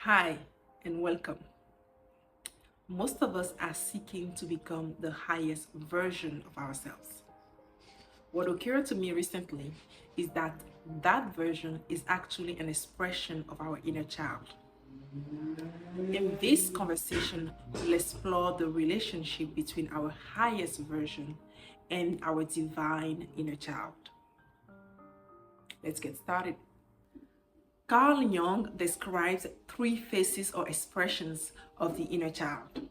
Hi and welcome. Most of us are seeking to become the highest version of ourselves. What occurred to me recently is that version is actually an expression of our inner child. In this conversation, we'll explore the relationship between our highest version and our divine inner child. Let's get started. Carl Jung describes three phases or expressions of the inner child.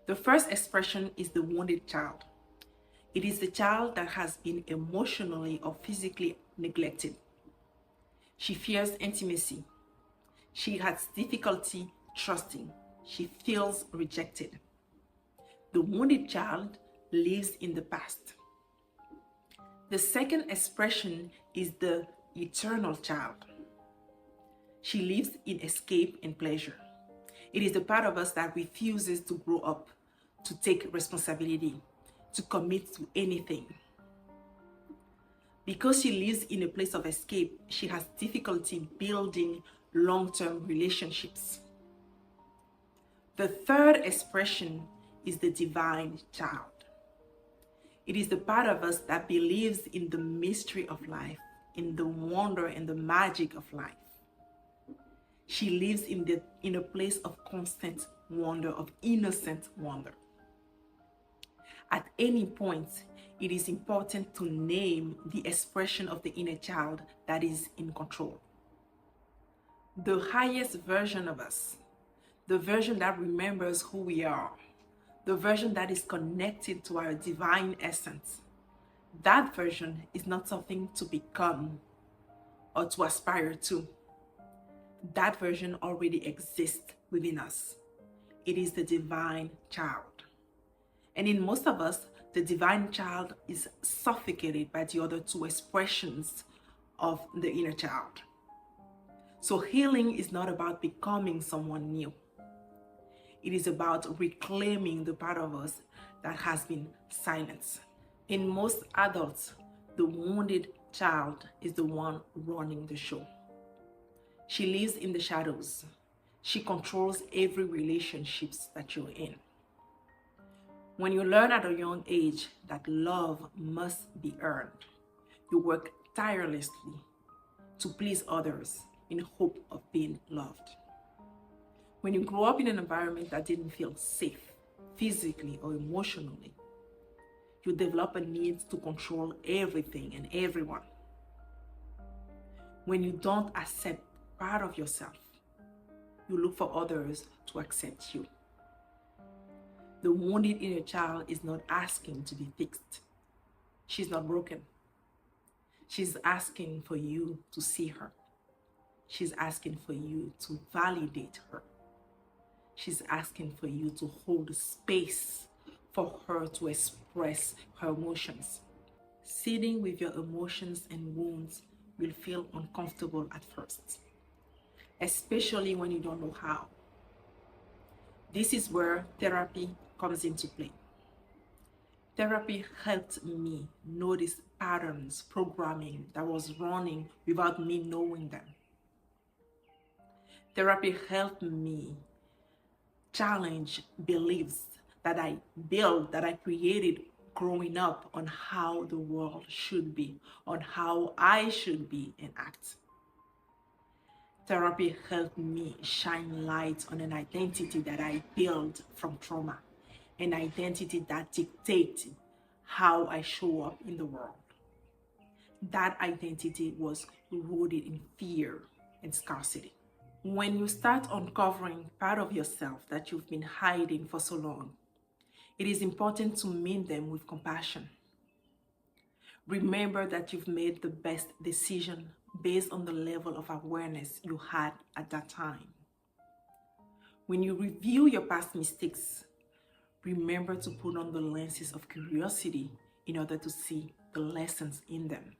The first expression is the wounded child. It is the child that has been emotionally or physically neglected. She fears intimacy. She has difficulty trusting. She feels rejected. The wounded child lives in the past. The second expression is the eternal child. She lives in escape and pleasure. It is the part of us that refuses to grow up, to take responsibility, to commit to anything. Because she lives in a place of escape, she has difficulty building long-term relationships. The third expression is the divine child. It is the part of us that believes in the mystery of life, in the wonder and the magic of life. She lives in a place of constant wonder, of innocent wonder. At any point, it is important to name the expression of the inner child that is in control. The highest version of us, the version that remembers who we are, the version that is connected to our divine essence, that version is not something to become or to aspire to. That version already exists within us. It is the divine child. And in most of us, the divine child is suffocated by the other two expressions of the inner child. So healing is not about becoming someone new. It is about reclaiming the part of us that has been silenced. In most adults, the wounded child is the one running the show. She lives in the shadows. She controls every relationship that you're in. When you learn at a young age that love must be earned, you work tirelessly to please others in hope of being loved. When you grow up in an environment that didn't feel safe, physically or emotionally, you develop a need to control everything and everyone. When you don't accept part of yourself, you look for others to accept you. The wounded inner child is not asking to be fixed. She's not broken. She's asking for you to see her. She's asking for you to validate her. She's asking for you to hold space for her to express her emotions. Sitting with your emotions and wounds will feel uncomfortable at first, especially when you don't know how. This is where therapy comes into play. Therapy helped me notice patterns, programming that was running without me knowing them. Therapy helped me challenge beliefs that I built, that I created growing up on how the world should be, on how I should be and act. Therapy helped me shine light on an identity that I built from trauma, an identity that dictates how I show up in the world. That identity was rooted in fear and scarcity. When you start uncovering part of yourself that you've been hiding for so long, it is important to meet them with compassion. Remember that you've made the best decision based on the level of awareness you had at that time. When you review your past mistakes, remember to put on the lenses of curiosity in order to see the lessons in them.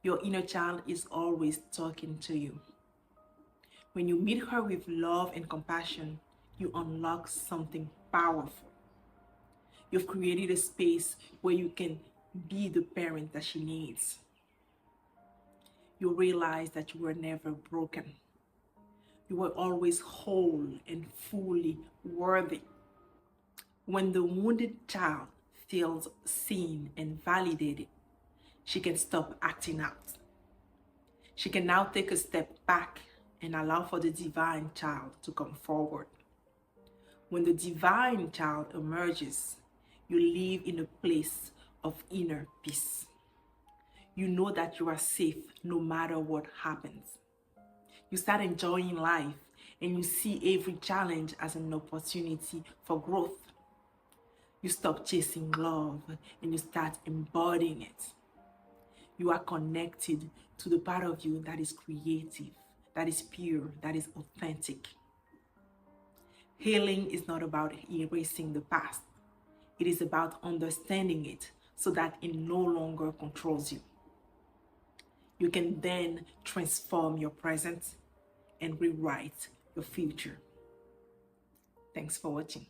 Your inner child is always talking to you. When you meet her with love and compassion, you unlock something powerful. You've created a space where you can be the parent that she needs. You realize that you were never broken. You are always whole and fully worthy. When the wounded child feels seen and validated, she can stop acting out. She can now take a step back and allow for the divine child to come forward. When the divine child emerges, you live in a place of inner peace. You know that you are safe no matter what happens. You start enjoying life and you see every challenge as an opportunity for growth. You stop chasing love and you start embodying it. You are connected to the part of you that is creative, that is pure, that is authentic. Healing is not about erasing the past. It is about understanding it so that it no longer controls you. You can then transform your present and rewrite your future. Thanks for watching.